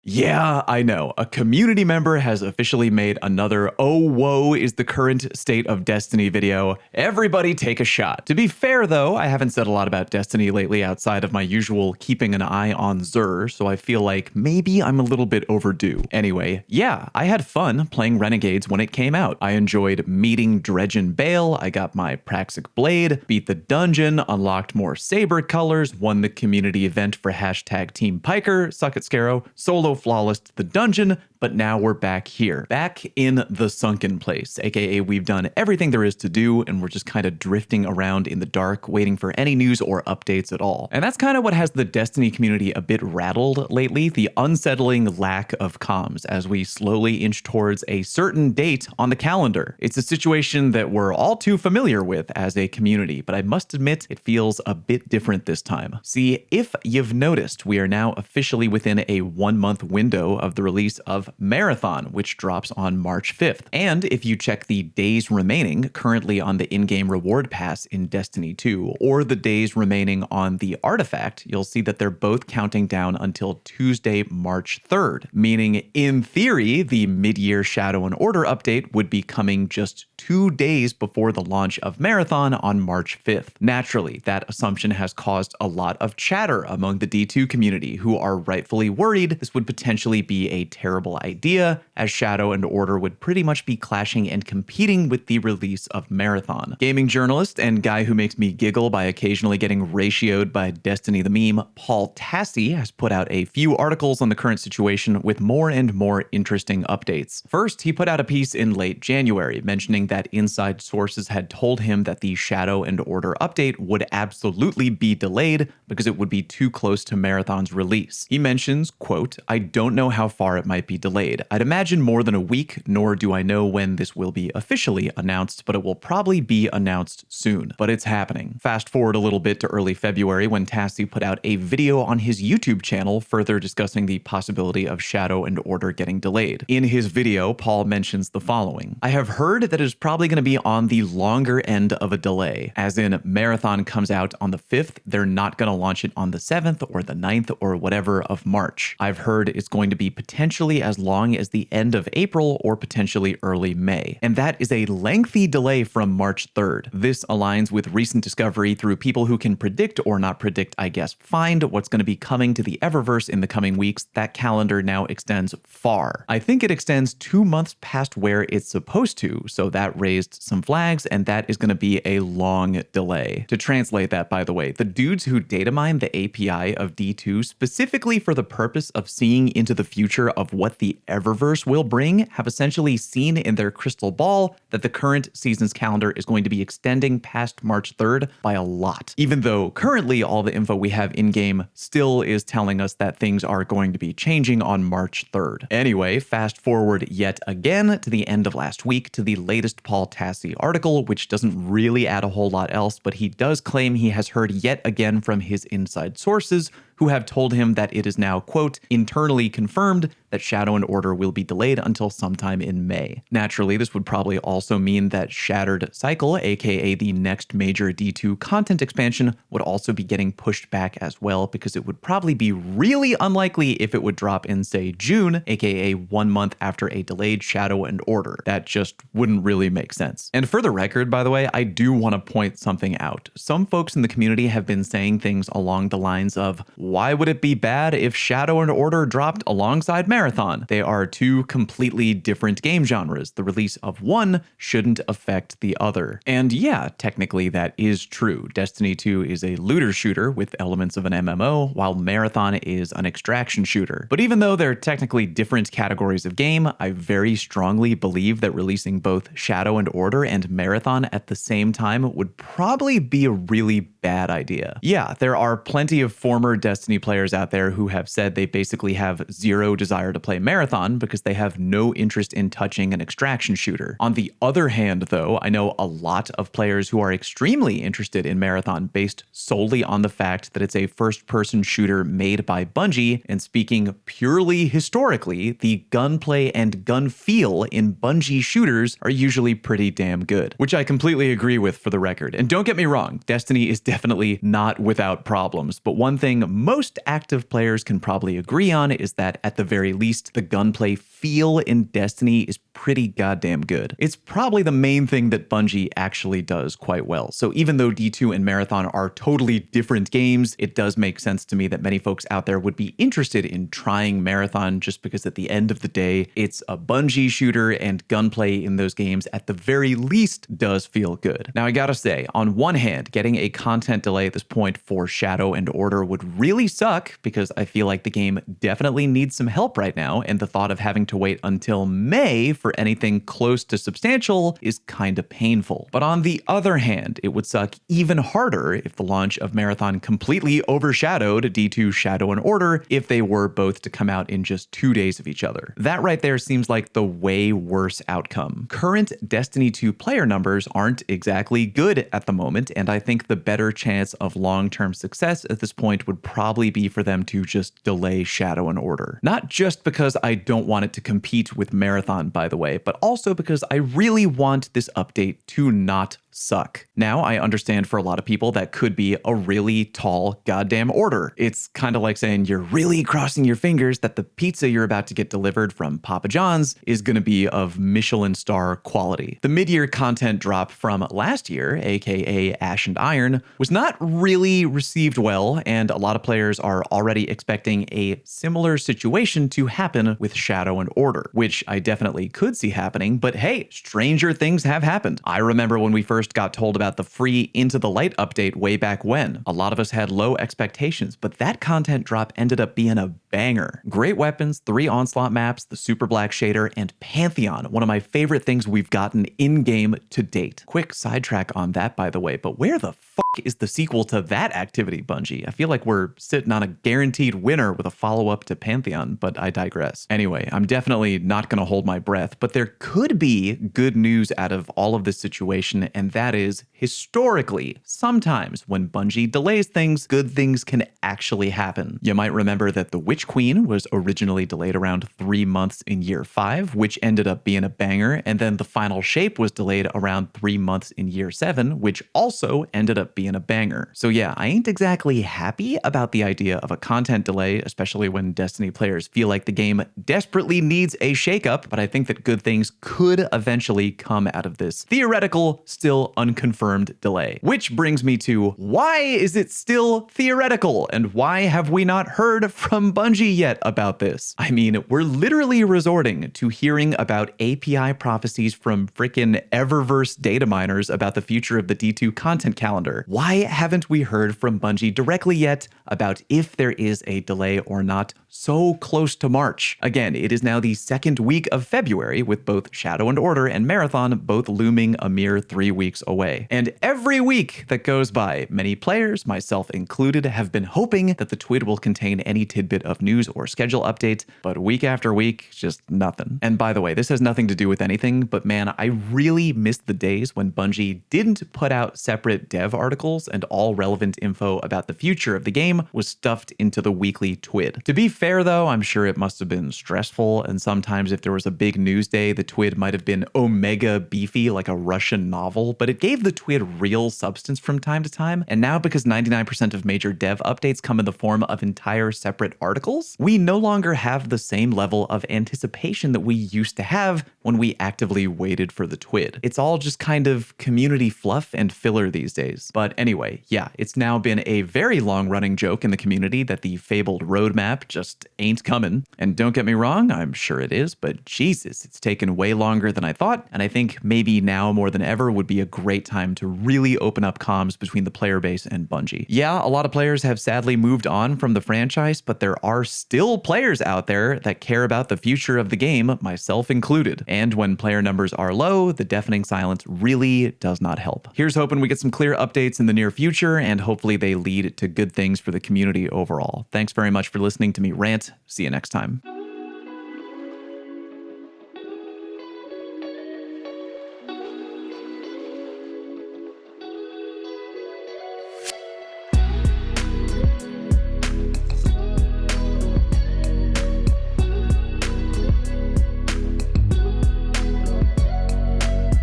Yeah, I know. A community member has officially made another "Oh, woe is the current state of Destiny" video. Everybody take a shot. To be fair, though, I haven't said a lot about Destiny lately outside of my usual keeping an eye on Xur, so I feel like maybe I'm a little bit overdue. Anyway, yeah, I had fun playing Renegades when it came out. I enjoyed meeting Dredge and Bale, I got my Praxic Blade, beat the dungeon, unlocked more saber colors, won the community event for hashtag Team Piker, suck it Scarrow, solo flawless the dungeon, but now we're back here, back in the sunken place, aka we've done everything there is to do and we're just kind of drifting around in the dark waiting for any news or updates at all. And that's kind of what has the Destiny community a bit rattled lately, the unsettling lack of comms as we slowly inch towards a certain date on the calendar. It's a situation that we're all too familiar with as a community, but I must admit it feels a bit different this time. See, if you've noticed, we are now officially within a 1-month window of the release of Marathon, which drops on March 5th. And if you check the days remaining currently on the in-game reward pass in Destiny 2, or the days remaining on the artifact, you'll see that they're both counting down until Tuesday, March 3rd, meaning in theory, the mid-year Shadow and Order update would be coming just 2 days before the launch of Marathon on March 5th. Naturally, that assumption has caused a lot of chatter among the D2 community, who are rightfully worried this would potentially be a terrible idea, as Shadow and Order would pretty much be clashing and competing with the release of Marathon. Gaming journalist and guy who makes me giggle by occasionally getting ratioed by Destiny the meme, Paul Tassi, has put out a few articles on the current situation with more and more interesting updates. First, he put out a piece in late January mentioning that inside sources had told him that the Shadow and Order update would absolutely be delayed because it would be too close to Marathon's release. He mentions, quote, "I don't know how far it might be delayed. I'd imagine more than a week, nor do I know when this will be officially announced, but it will probably be announced soon." But it's happening. Fast forward a little bit to early February when Tassi put out a video on his YouTube channel further discussing the possibility of Shadow and Order getting delayed. In his video, Paul mentions the following: "I have heard that it is probably going to be on the longer end of a delay, as in Marathon comes out on the 5th, they're not going to launch it on the 7th or the 9th or whatever of March. I've heard it's going to be potentially as long as the end of April or potentially early May. And that is a lengthy delay from March 3rd. This aligns with recent discovery through people who can predict or not predict, I guess, find what's going to be coming to the Eververse in the coming weeks. That calendar now extends far. I think it extends 2 months past where it's supposed to, so that raised some flags, and that is going to be a long delay. To translate that, by the way, the dudes who data mine the API of D2 specifically for the purpose of seeing into the future of what the Eververse will bring have essentially seen in their crystal ball that the current season's calendar is going to be extending past March 3rd by a lot. Even though currently all the info we have in-game still is telling us that things are going to be changing on March 3rd. Anyway, fast forward yet again to the end of last week to the latest Paul Tassi article, which doesn't really add a whole lot else, but he does claim he has heard yet again from his inside sources who have told him that it is now, quote, internally confirmed that Shadow and Order will be delayed until sometime in May. Naturally, this would probably also mean that Shattered Cycle, aka the next major D2 content expansion, would also be getting pushed back as well, because it would probably be really unlikely if it would drop in, say, June, aka 1 month after a delayed Shadow and Order. That just wouldn't really make sense. And for the record, by the way, I do want to point something out. Some folks in the community have been saying things along the lines of, why would it be bad if Shadow and Order dropped alongside Marathon? They are two completely different game genres. The release of one shouldn't affect the other. And yeah, technically that is true. Destiny 2 is a looter shooter with elements of an MMO, while Marathon is an extraction shooter. But even though they're technically different categories of game, I very strongly believe that releasing both Shadow and Order and Marathon at the same time would probably be a really bad idea. Yeah, there are plenty of former Destiny players out there who have said they basically have zero desire to play Marathon because they have no interest in touching an extraction shooter. On the other hand, though, I know a lot of players who are extremely interested in Marathon based solely on the fact that it's a first-person shooter made by Bungie, and speaking purely historically, the gunplay and gun feel in Bungie shooters are usually pretty damn good, which I completely agree with for the record. And don't get me wrong, Destiny is definitely not without problems, but one thing most active players can probably agree on is that at the very least, the gunplay feel in Destiny is pretty goddamn good. It's probably the main thing that Bungie actually does quite well. So even though D2 and Marathon are totally different games, it does make sense to me that many folks out there would be interested in trying Marathon just because at the end of the day, it's a Bungie shooter and gunplay in those games at the very least does feel good. Now I gotta say, on one hand, getting a content delay at this point for Shadow and Order would really suck because I feel like the game definitely needs some help right now, and the thought of having to wait until May for anything close to substantial is kind of painful. But on the other hand, it would suck even harder if the launch of Marathon completely overshadowed D2 Shadow and Order if they were both to come out in just 2 days of each other. That right there seems like the way worse outcome. Current Destiny 2 player numbers aren't exactly good at the moment, and I think the better chance of long-term success at this point would probably be for them to just delay Shadow and Order. Not just because I don't want it to compete with Marathon, by the way, but also because I really want this update to not suck. Now, I understand for a lot of people that could be a really tall goddamn order. It's kind of like saying you're really crossing your fingers that the pizza you're about to get delivered from Papa John's is going to be of Michelin star quality. The mid-year content drop from last year, aka Ash and Iron, was not really received well, and a lot of players are already expecting a similar situation to happen with Shadow and Order, which I definitely could see happening, but hey, stranger things have happened. I remember when we first got told about the free Into the Light update way back when. A lot of us had low expectations, but that content drop ended up being a banger. Great weapons, 3 Onslaught maps, the Super Black Shader, and Pantheon, one of my favorite things we've gotten in-game to date. Quick sidetrack on that, by the way, but where the fuck is the sequel to that activity, Bungie? I feel like we're sitting on a guaranteed winner with a follow-up to Pantheon, but I digress. Anyway, I'm definitely not going to hold my breath, but there could be good news out of all of this situation, and that is, historically, sometimes when Bungie delays things, good things can actually happen. You might remember that the Witch Queen was originally delayed around 3 months in year 5, which ended up being a banger, and then the Final Shape was delayed around 3 months in year 7, which also ended up being a banger. So yeah, I ain't exactly happy about the idea of a content delay, especially when Destiny players feel like the game desperately needs a shakeup, but I think that good things could eventually come out of this theoretical, still unconfirmed delay. Which brings me to, why is it still theoretical, and why have we not heard from Bungie yet about this? I mean, we're literally resorting to hearing about API prophecies from frickin' Eververse data miners about the future of the D2 content calendar. Why haven't we heard from Bungie directly yet about if there is a delay or not so close to March? Again, it is now the 2nd week of February, with both Shadow and Order and Marathon both looming a mere 3 weeks away. And every week that goes by, many players, myself included, have been hoping that the TWID will contain any tidbit of news or schedule update, but week after week, just nothing. And by the way, this has nothing to do with anything, but man, I really missed the days when Bungie didn't put out separate dev articles and all relevant info about the future of the game was stuffed into the weekly TWID. To be fair though, I'm sure it must have been stressful, and sometimes if there was a big news day, the TWID might have been omega beefy like a Russian novel, but it gave the TWID real substance from time to time, and now because 99% of major dev updates come in the form of entire separate articles, we no longer have the same level of anticipation that we used to have when we actively waited for the TWID. It's all just kind of community fluff and filler these days. But anyway, yeah, it's now been a very long-running joke in the community that the fabled roadmap just ain't coming. And don't get me wrong, I'm sure it is, but Jesus, it's taken way longer than I thought, and I think maybe now more than ever would be a great time to really open up comms between the player base and Bungie. Yeah, a lot of players have sadly moved on from the franchise, but there are still players out there that care about the future of the game, myself included. And when player numbers are low, the deafening silence really does not help. Here's hoping we get some clear updates in the near future, and hopefully they lead to good things for the community overall. Thanks very much for listening to me rant. See you next time.